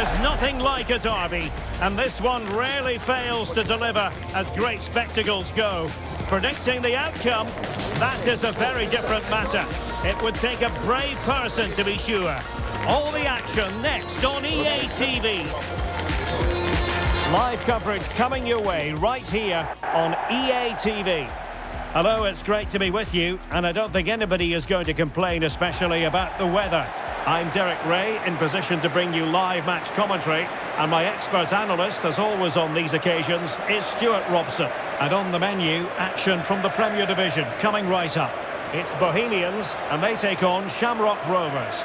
There's nothing like a derby, and this one rarely fails to deliver as great spectacles go. Predicting the outcome, that is a very different matter. It would take a brave person to be sure. All the action next on EA TV. Live coverage coming your way right here on EA TV. Hello, it's great to be with you, and I don't think anybody is going to complain, especially about the weather. I'm Derek Ray, in position to bring you live match commentary, and my expert analyst, as always on these occasions, is Stuart Robson. And on the menu, action from the Premier Division, coming right up. It's Bohemians, and they take on Shamrock Rovers.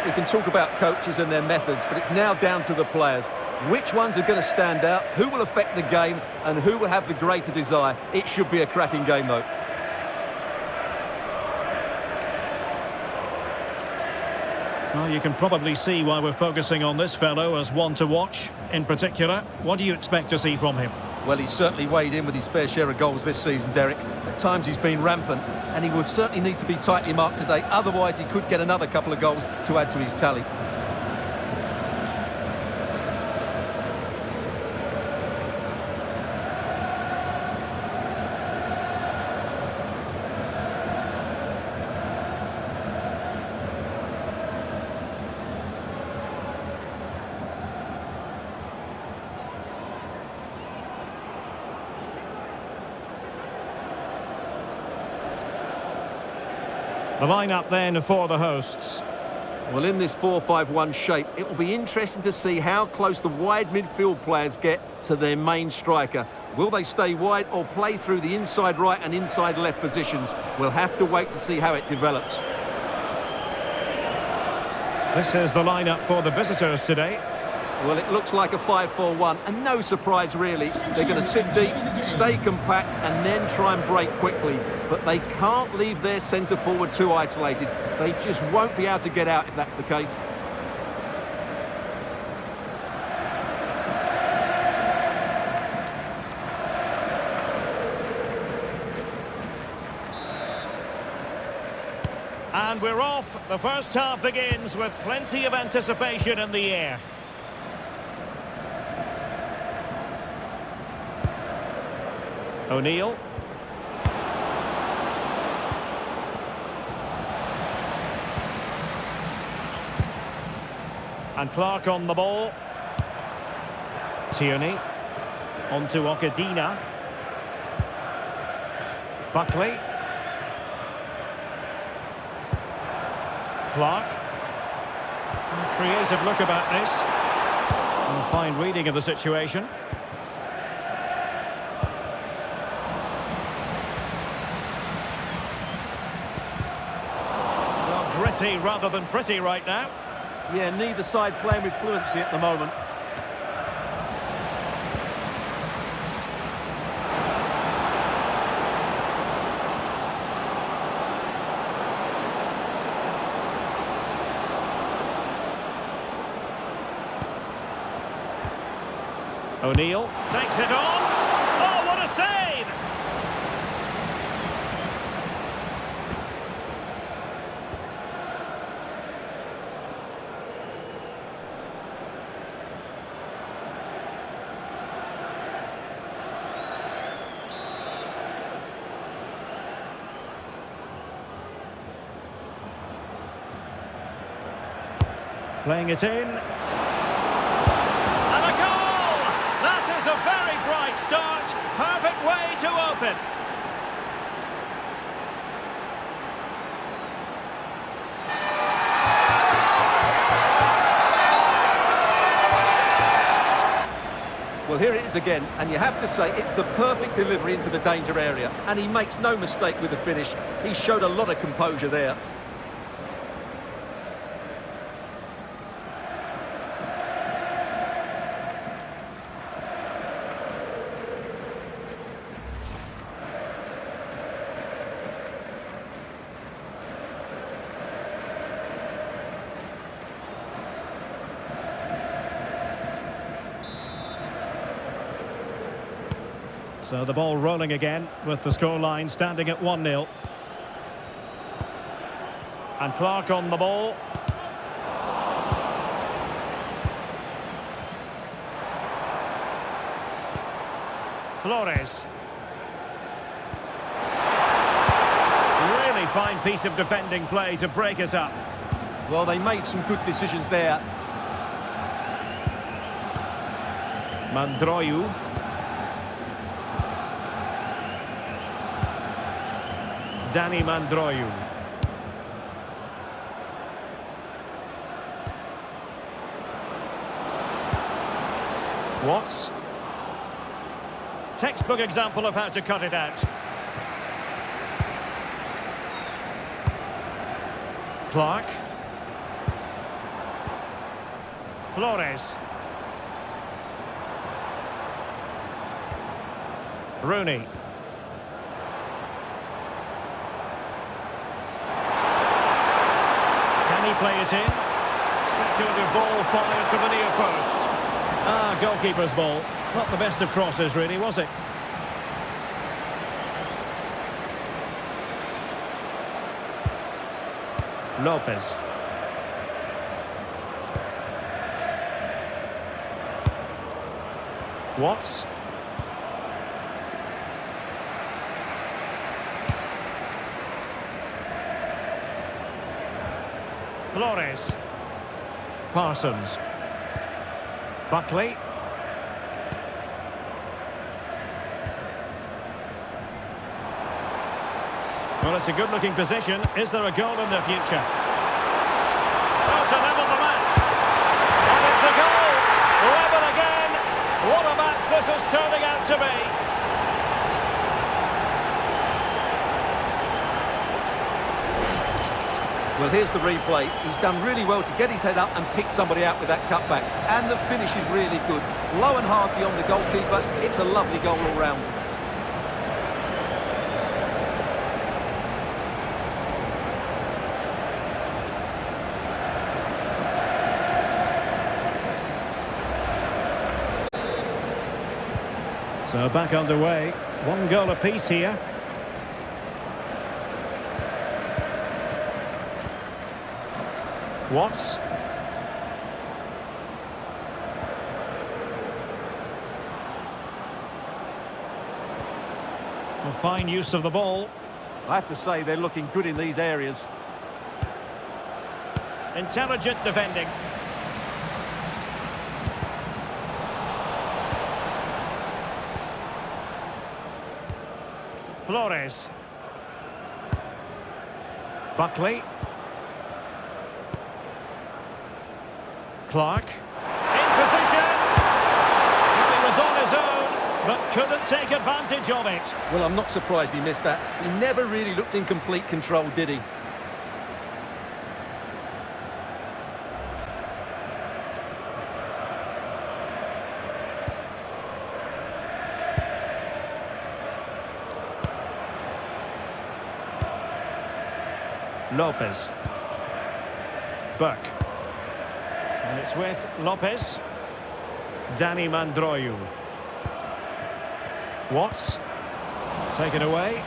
We can talk about coaches and their methods, but it's now down to the players. Which ones are going to stand out, who will affect the game, and who will have the greater desire? It should be a cracking game, though. Well, you can probably see why we're focusing on this fellow as one to watch. In particular, what do you expect to see from him? Well, he's certainly weighed in with his fair share of goals this season, Derek. At times he's been rampant, and he will certainly need to be tightly marked today. Otherwise, he could get another couple of goals to add to his tally. The lineup then for the hosts. Well, in this 4-5-1 shape, it will be interesting to see how close the wide midfield players get to their main striker. Will they stay wide or play through the inside right and inside left positions? We'll have to wait to see how it develops. This is the lineup for the visitors today. Well, it looks like a 5-4-1, and no surprise really. They're going to sit deep, stay compact, and then try and break quickly. But they can't leave their centre forward too isolated. They just won't be able to get out if that's the case. And we're off. The first half begins with plenty of anticipation in the air. O'Neill. And Clark on the ball. Tierney. On to Okadina. Buckley. Clark. Creative look about this. And fine reading of the situation. Gritty rather than pretty right now. Yeah, neither side playing with fluency at the moment. O'Neill takes it on. Oh, what a save! Playing it in. And a goal! That is a very bright start. Perfect way to open. Well, here it is again, and you have to say it's the perfect delivery into the danger area. And he makes no mistake with the finish. He showed a lot of composure there. So the ball rolling again with the scoreline standing at 1-0. And Clark on the ball. Flores. Really fine piece of defending play to break us up. Well, they made some good decisions there. Mandroiu. Danny Mandroiu. Watts. Textbook example of how to cut it out. Clark. Flores. Rooney. Can he play it in? Speculative ball fired to the near post. Ah, goalkeeper's ball. Not the best of crosses, really, was it? Lopez. Watts. Flores. Parsons. Buckley. Well, it's a good-looking position. Is there a goal in the future? Oh, to level the match. And it's a goal. Level again. What a match this is turning out to be. Well, here's the replay. He's done really well to get his head up and pick somebody out with that cutback. And the finish is really good. Low and hard beyond the goalkeeper. It's a lovely goal all round. So back underway. One goal apiece here. Watts. A fine use of the ball. I have to say they're looking good in these areas. Intelligent defending. Flores. Buckley. Clark. In position. He was on his own, but couldn't take advantage of it. Well, I'm not surprised he missed that. He never really looked in complete control, did he? Lopez. Burke. And it's with Lopez. Danny Mandroiu. Watts. Taken away.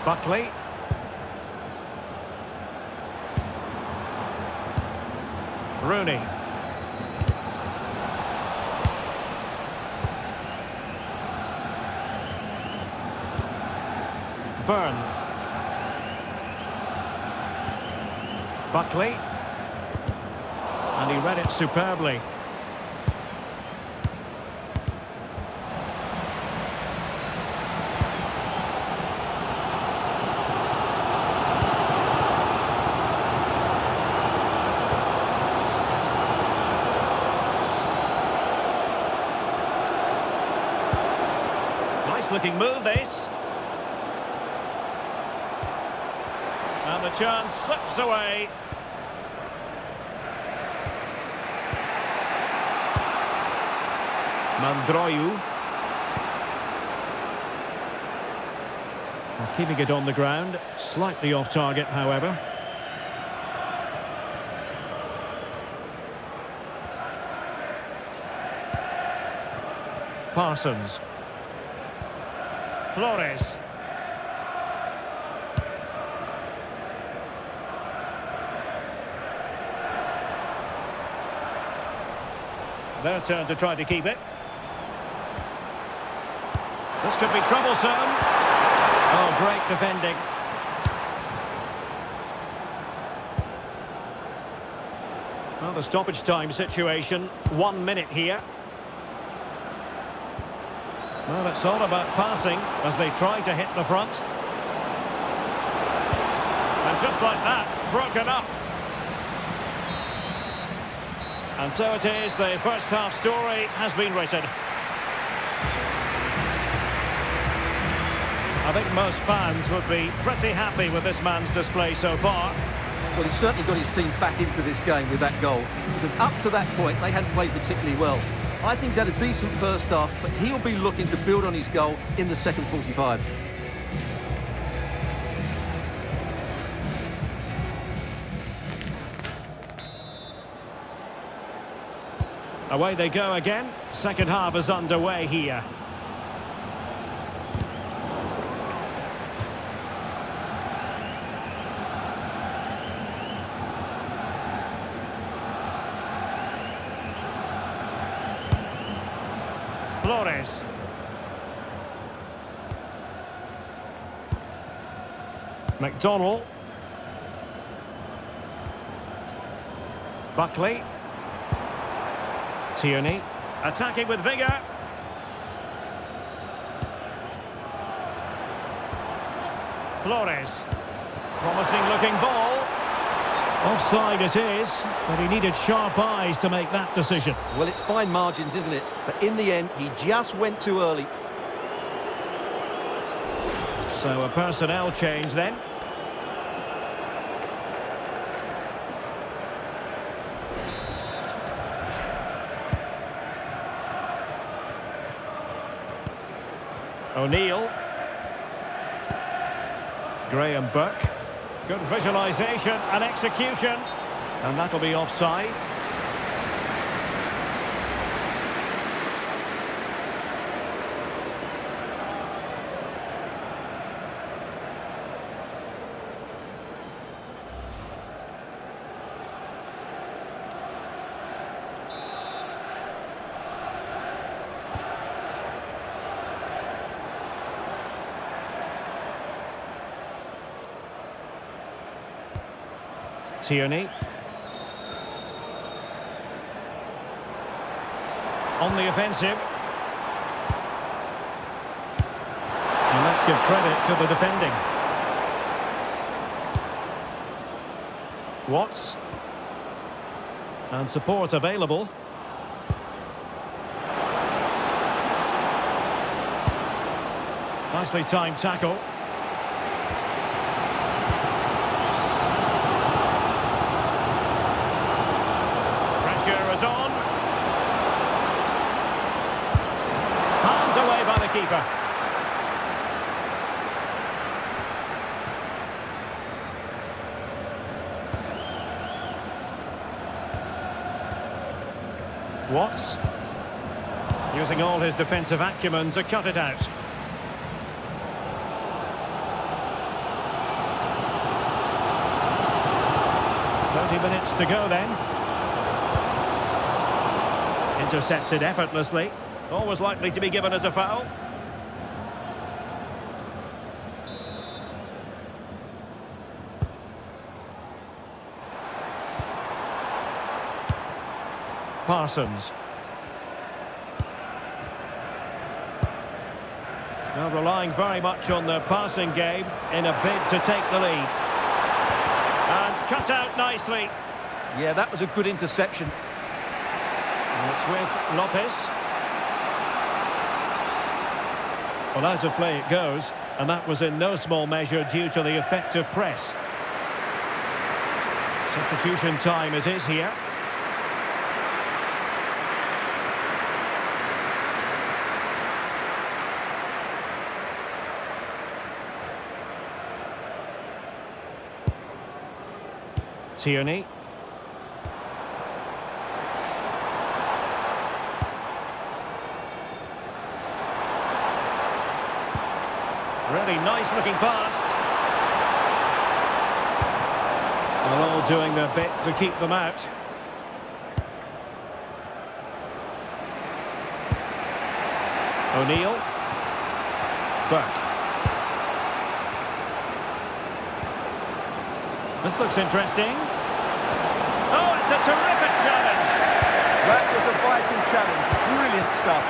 Buckley. Rooney. Byrne. Buckley. And he read it superbly. Nice looking move, this. And the chance slips away. Mandroiu. Well, keeping it on the ground. Slightly off target, however. Parsons. Flores. Their turn to try to keep it. This could be troublesome. Oh, great defending. Well, the stoppage time situation, 1 minute here. Well, it's all about passing as they try to hit the front. And just like that, broken up. And so it is, the first half story has been written. I think most fans would be pretty happy with this man's display so far. Well, he's certainly got his team back into this game with that goal, because up to that point, they hadn't played particularly well. I think he's had a decent first half, but he'll be looking to build on his goal in the second 45. Away they go again. Second half is underway here. Flores. McDonnell. Buckley. Tierney. Attacking with vigour. Flores. Promising looking ball. Offside it is, but he needed sharp eyes to make that decision. Well, it's fine margins, isn't it? But in the end, he just went too early. So a personnel change then. O'Neill. Graham Burke. Good visualisation and execution. And that'll be offside. Tierney. On the offensive. And let's give credit to the defending. Watts. And support available. Nicely timed tackle. On. Palmed away by the keeper. Watts. Using all his defensive acumen to cut it out. Minutes to go then. Intercepted effortlessly. Always likely to be given as a foul. Parsons. Now relying very much on the passing game in a bid to take the lead. And cut out nicely. Yeah, that was a good interception. And it's with Lopez. Well, out of play it goes, and that was in no small measure due to the effective press. Substitution time it is here. Tierney. Really nice looking pass. They're all doing their bit to keep them out. O'Neill. Burke. This looks interesting. Oh, it's a terrific challenge. That was a vital challenge. Brilliant stuff.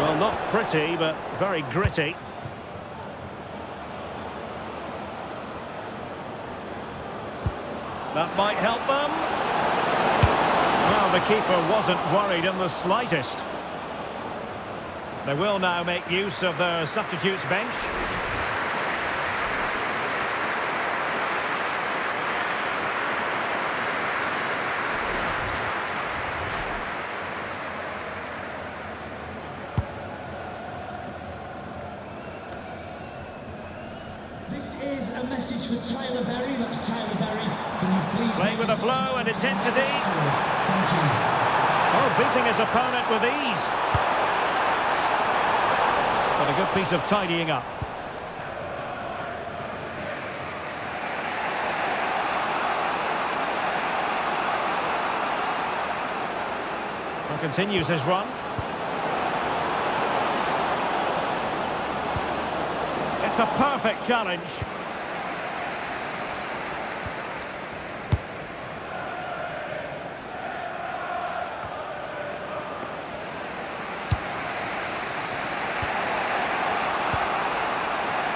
Well, not pretty, but very gritty. That might help them. Well, the keeper wasn't worried in the slightest. They will now make use of their substitutes bench. This is a message for Tyler Berry. That's Tyler Berry. Can you please... Playing with a flow and intensity. Thank you. Oh, beating his opponent with ease. But a good piece of tidying up. And continues his run. It's a perfect challenge.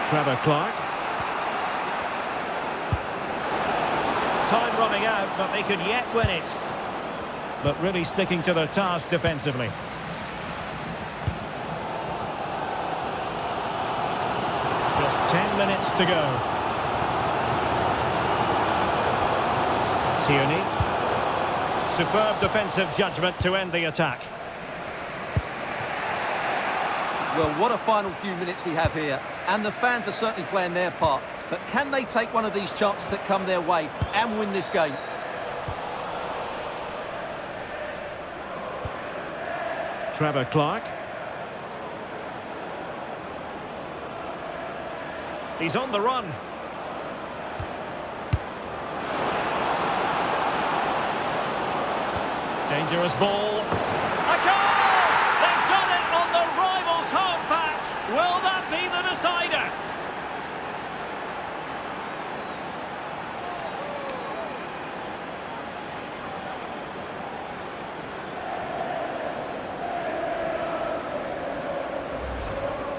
Trevor Clark. Time running out, but they could yet win it. But really sticking to their task defensively. Just 10 minutes to go. Tierney. Superb defensive judgment to end the attack. Well, what a final few minutes we have here. And the fans are certainly playing their part. But can they take one of these chances that come their way and win this game? Trevor Clark. He's on the run. Dangerous ball. A goal! They've done it on the rivals' home patch. Will that be the decider?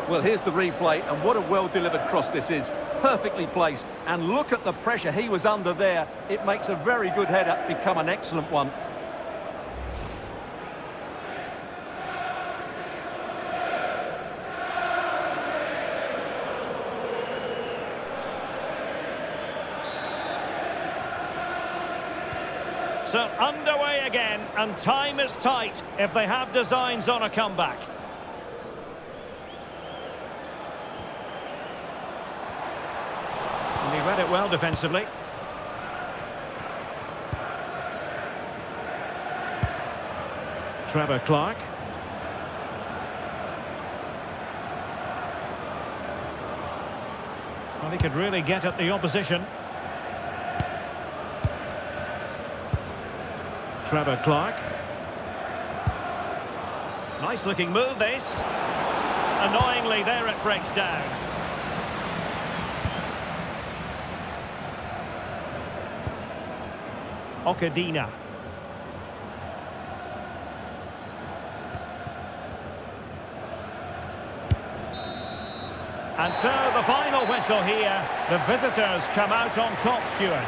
Well, here's the replay, and what a well-delivered cross this is. Perfectly placed. And look at the pressure he was under there. It makes a very good header become an excellent one. So underway again, and time is tight if they have designs on a comeback. And he read it well defensively. Trevor Clark. Well, he could really get at the opposition. Trevor Clark. Nice looking move this. Annoyingly there it breaks down. Okadina. And so the final whistle here. The visitors come out on top, Stuart.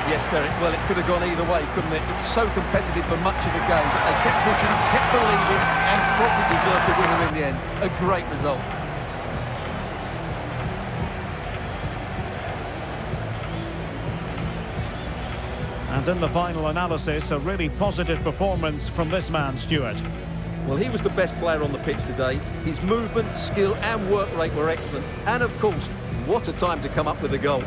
Yes, Derek, well, it could have gone either way, couldn't it? It was so competitive for much of the game, but they kept pushing, kept believing, and probably deserved the winner in the end. A great result. And in the final analysis, a really positive performance from this man, Stuart. Well, he was the best player on the pitch today. His movement, skill and work rate were excellent. And, of course, what a time to come up with a goal.